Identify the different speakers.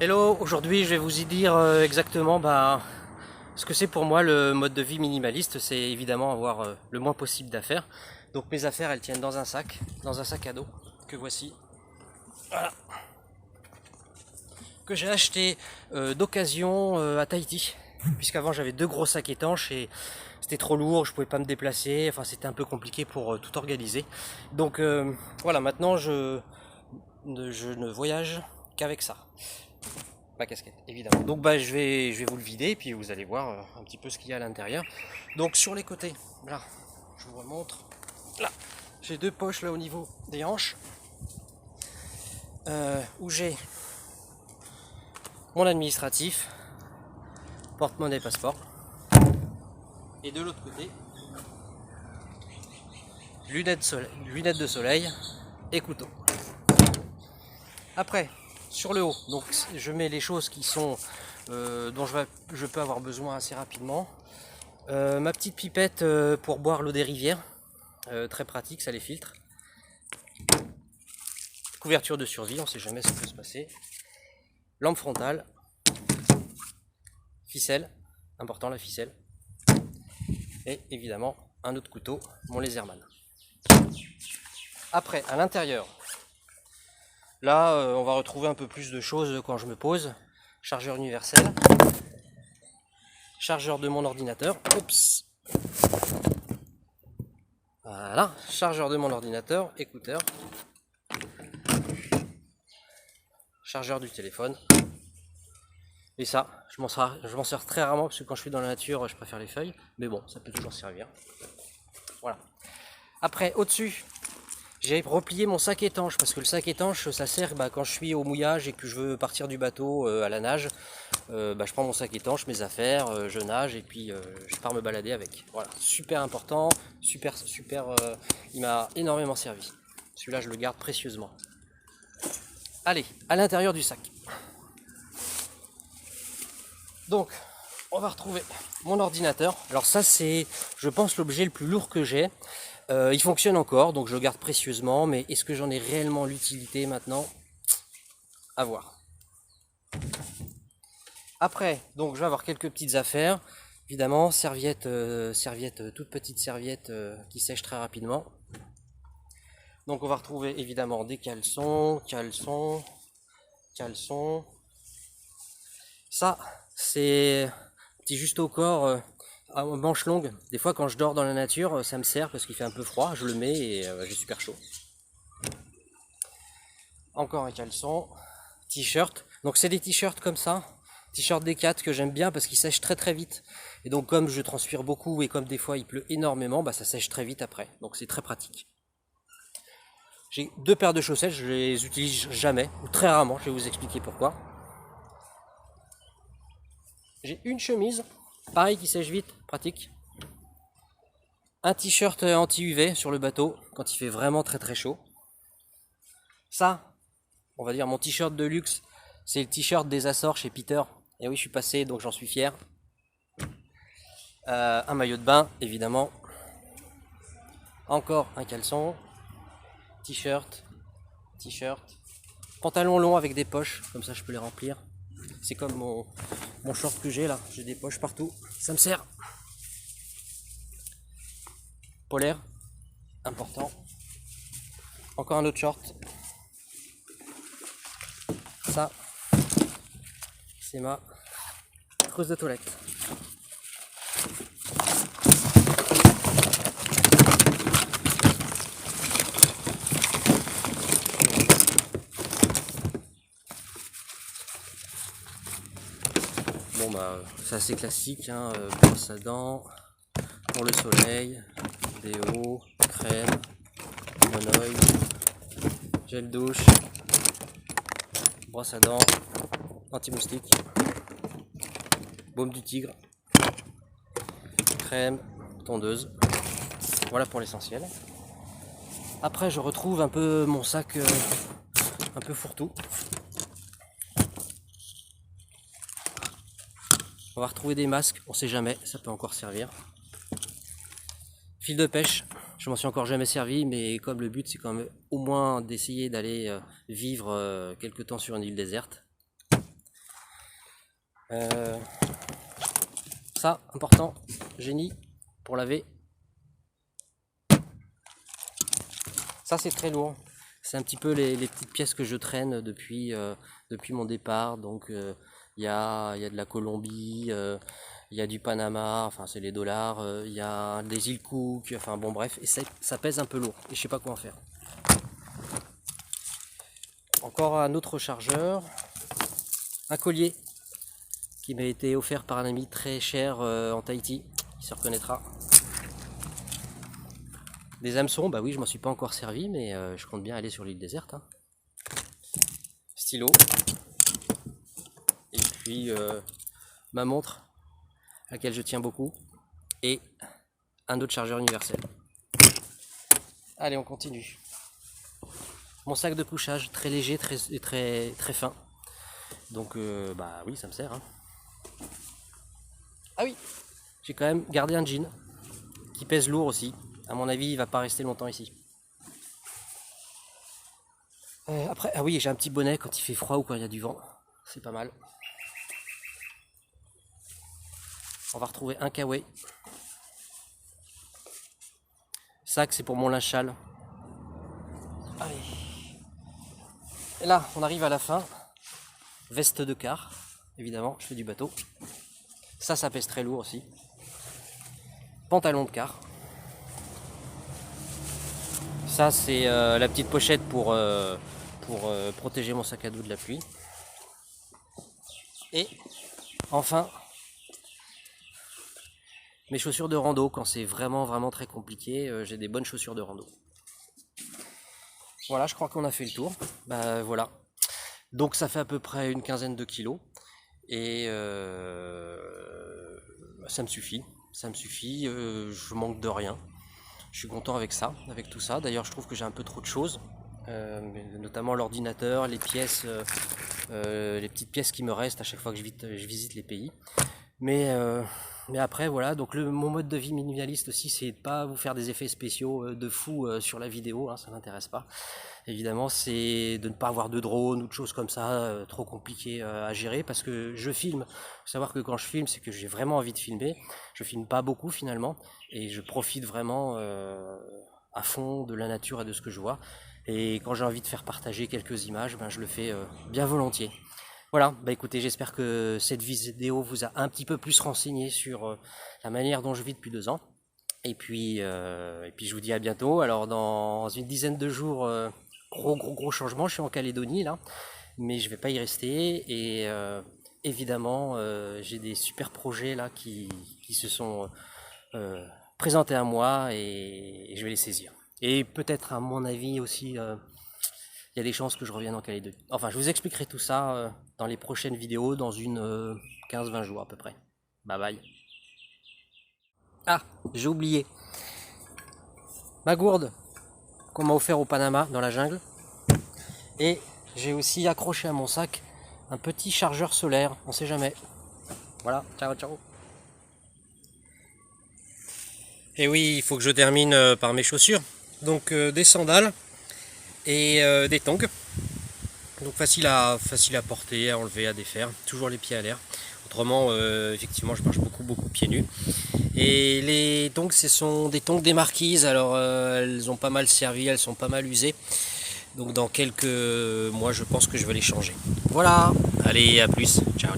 Speaker 1: Hello, aujourd'hui je vais vous y dire exactement ce que c'est pour moi le mode de vie minimaliste. C'est évidemment avoir le moins possible d'affaires. Donc mes affaires elles tiennent dans un sac à dos que voici, voilà, que j'ai acheté d'occasion à Tahiti. Puisqu'avant j'avais deux gros sacs étanches et c'était trop lourd, je pouvais pas me déplacer, enfin c'était un peu compliqué pour tout organiser. Donc voilà, maintenant je ne voyage qu'avec ça. Ma casquette, évidemment. Donc je vais vous le vider et puis vous allez voir un petit peu ce qu'il y a à l'intérieur. Donc sur les côtés, là, je vous remontre. Là, j'ai deux poches là au niveau des hanches où j'ai mon administratif, porte-monnaie, passeport. Et de l'autre côté, lunettes de soleil et couteau. Après, sur le haut, donc je mets les choses qui sont dont je peux avoir besoin assez rapidement. Ma petite pipette pour boire l'eau des rivières, très pratique, ça les filtre. Couverture de survie, on ne sait jamais ce qui peut se passer. Lampe frontale, ficelle, important la ficelle. Et évidemment un autre couteau, mon Laserman. Après, à l'intérieur, là on va retrouver un peu plus de choses quand je me pose. Chargeur universel, chargeur de mon ordinateur, oups. Voilà, chargeur de mon ordinateur, écouteur, chargeur du téléphone. Et ça, je m'en sers très rarement parce que quand je suis dans la nature, je préfère les feuilles. Mais bon, ça peut toujours servir. Voilà. Après, au-dessus, j'ai replié mon sac étanche parce que le sac étanche, ça sert quand je suis au mouillage et que je veux partir du bateau à la nage. Je prends mon sac étanche, mes affaires, je nage et puis je pars me balader avec. Voilà, super important, super, il m'a énormément servi. Celui-là, je le garde précieusement. Allez, à l'intérieur du sac. Donc, on va retrouver mon ordinateur. Alors ça, c'est, je pense, l'objet le plus lourd que j'ai. Il fonctionne encore, donc je le garde précieusement, mais est-ce que j'en ai réellement l'utilité maintenant? À voir. Après, donc je vais avoir quelques petites affaires. Évidemment, serviette, toute petite serviette qui sèche très rapidement. Donc on va retrouver évidemment des caleçons. Ça, c'est petit juste au corps, à manches longues. Des fois, quand je dors dans la nature, ça me sert parce qu'il fait un peu froid. Je le mets et j'ai super chaud. Encore un caleçon, t-shirt. Donc c'est des t-shirts comme ça, t-shirt Decat que j'aime bien parce qu'ils sèchent très très vite. Et donc comme je transpire beaucoup et comme des fois il pleut énormément, ça sèche très vite après. Donc c'est très pratique. J'ai deux paires de chaussettes, je les utilise jamais, ou très rarement, je vais vous expliquer pourquoi. J'ai une chemise, pareil qui sèche vite, pratique. Un t-shirt anti-UV sur le bateau, quand il fait vraiment très très chaud. Ça, on va dire mon t-shirt de luxe, c'est le t-shirt des Açores chez Peter. Et oui, je suis passé, donc j'en suis fier. Un maillot de bain, évidemment. Encore un caleçon. T-shirt. Pantalon long avec des poches, comme ça je peux les remplir. C'est comme mon short que j'ai là, j'ai des poches partout, ça me sert. Polaire, important. Encore un autre short. Ça, c'est ma trousse de toilette. Bon c'est assez classique, hein, brosse à dents, pour le soleil, déo, crème, monoï, gel douche, brosse à dents, anti-moustique, baume du tigre, crème, tondeuse. Voilà pour l'essentiel. Après je retrouve un peu mon sac un peu fourre-tout. On va retrouver des masques, on sait jamais, ça peut encore servir. Fil de pêche, je m'en suis encore jamais servi, mais comme le but c'est quand même au moins d'essayer d'aller vivre quelque temps sur une île déserte. Ça, important, génie pour laver. Ça c'est très lourd. C'est un petit peu les petites pièces que je traîne depuis mon départ. Donc il y a de la Colombie, il y a du Panama, enfin c'est les dollars, il y a des îles Cook, enfin bon bref, et ça pèse un peu lourd et je sais pas quoi en faire. Encore un autre chargeur, un collier qui m'a été offert par un ami très cher en Tahiti, il se reconnaîtra. Des hameçons, bah oui, je m'en suis pas encore servi, mais je compte bien aller sur l'île déserte. Hein. Stylo. Et puis ma montre, à laquelle je tiens beaucoup. Et un autre chargeur universel. Allez, on continue. Mon sac de couchage, très léger, très fin. Donc, bah oui, ça me sert. Hein. Ah oui, j'ai quand même gardé un jean qui pèse lourd aussi. À mon avis, il va pas rester longtemps ici. Après, ah oui, j'ai un petit bonnet quand il fait froid ou quand il y a du vent. C'est pas mal. On va retrouver un kawaii. Sac, c'est pour mon linge sale. Allez. Et là, on arrive à la fin. Veste de car, évidemment, je fais du bateau. Ça pèse très lourd aussi. Pantalon de car. Ça, c'est la petite pochette pour protéger mon sac à dos de la pluie. Et enfin, mes chaussures de rando, quand c'est vraiment très compliqué, j'ai des bonnes chaussures de rando. Voilà, je crois qu'on a fait le tour. Bah voilà. Donc ça fait à peu près une quinzaine de kilos. Et ça me suffit. Ça me suffit, je manque de rien. Je suis content avec ça, avec tout ça. D'ailleurs, je trouve que j'ai un peu trop de choses. Notamment l'ordinateur, les pièces, les petites pièces qui me restent à chaque fois que je visite les pays. Mais après voilà, donc mon mode de vie minimaliste aussi, c'est de pas vous faire des effets spéciaux de fou sur la vidéo, hein, ça m'intéresse pas. Évidemment, c'est de ne pas avoir de drone ou de choses comme ça, trop compliqué à gérer, parce que je filme. Faut savoir que quand je filme, c'est que j'ai vraiment envie de filmer. Je filme pas beaucoup finalement, et je profite vraiment à fond de la nature et de ce que je vois. Et quand j'ai envie de faire partager quelques images, ben, je le fais bien volontiers. Voilà, bah écoutez, j'espère que cette vidéo vous a un petit peu plus renseigné sur la manière dont je vis depuis 2 ans. Et puis je vous dis à bientôt. Alors dans une dizaine de jours, gros changement, je suis en Calédonie là, mais je vais pas y rester. Et évidemment, j'ai des super projets là qui se sont présentés à moi et je vais les saisir. Et peut-être à mon avis aussi... il y a des chances que je revienne en Calédonie. Enfin, je vous expliquerai tout ça dans les prochaines vidéos, dans une 15-20 jours à peu près. Bye bye. Ah, j'ai oublié. Ma gourde qu'on m'a offert au Panama, dans la jungle. Et j'ai aussi accroché à mon sac un petit chargeur solaire, on sait jamais. Voilà, ciao. Et oui, il faut que je termine par mes chaussures. Donc des sandales et des tongs. Donc facile à porter, à enlever, à défaire, toujours les pieds à l'air. Autrement, effectivement, je marche beaucoup pieds nus. Et les tongs, ce sont des tongs des marquises. Alors, elles ont pas mal servi, elles sont pas mal usées. Donc dans quelques mois, je pense que je vais les changer. Voilà, allez, à plus, ciao.